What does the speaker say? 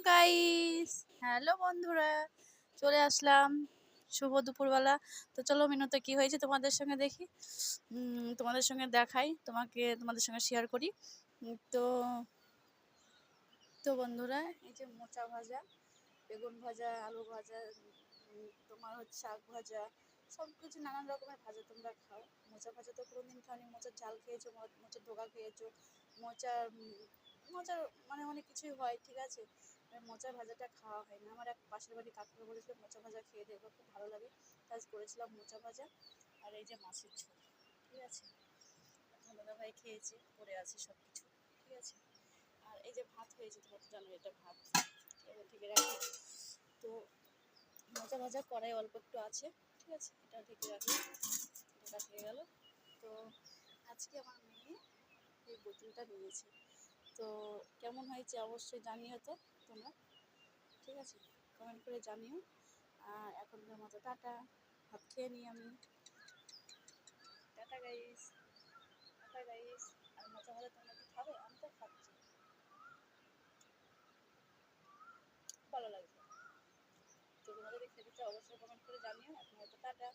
Guys, hello বন্ধুরা, চলে আসলাম শুভ দুপুরবেলা। তো চলো মেনুতে কি হয়েছে তোমাদের সঙ্গে দেখি, তোমাদের সঙ্গে দেখাই, তোমাদের সঙ্গে শেয়ার করি। তো তো বন্ধুরা, এই যে মোচা ভাজা, বেগুন ভাজা, আলু ভাজা, তোমার হচ্ছে শাক ভাজা, সব কিছু নানান রকমের ভাজা তোমরা খাও। মোচা ভাজা তো কোনোদিন খাওনি, মোচার ঝাল খেয়েছো, মোচার ধোকা খেয়েছো, মোচার মোচার মানে অনেক কিছুই হয়, ঠিক আছে। মোচা ভাজাটা খাওয়া হয় না। আমার এক পাশের বাড়ি কাকুরা বলেছিল মোচা ভাজা খেয়ে দেখবো, খুব ভালো লাগে, তাই করেছিলাম মোচা ভাজা। আর এই যে মাছের ঝোল, ঠিক আছে, দাদাভাই খেয়েছে, পড়ে আছে সব কিছু, ঠিক আছে। আর এই যে ভাত হয়েছে, তোমরা তো জানো এটা ভাত, ঢেকে রাখি। তো মোচা ভাজা কড়াই অল্প একটু আছে, ঠিক আছে, এটা ঢেকে রাখি, ঢাকা থেকে গেল। তো আজকে আমার মেয়ে এই বোতলটা নিয়েছে, তো কেমন হয়েছে অবশ্যই জানিও তো তোমরা, ঠিক আছে, কমেন্ট করে জানিও। আর এখনকার মতো টাটা, ভাত খেয়ে নিই আমি। Tata guys, tata guys. আর মোচা ভাজা তোমরা কি খাবে? আমি তো খাচ্ছি, ভালো লাগছে। তো তোমরা যদি খেতে চাও অবশ্যই কমেন্ট করে জানিও। এখন হয়তো টাটা।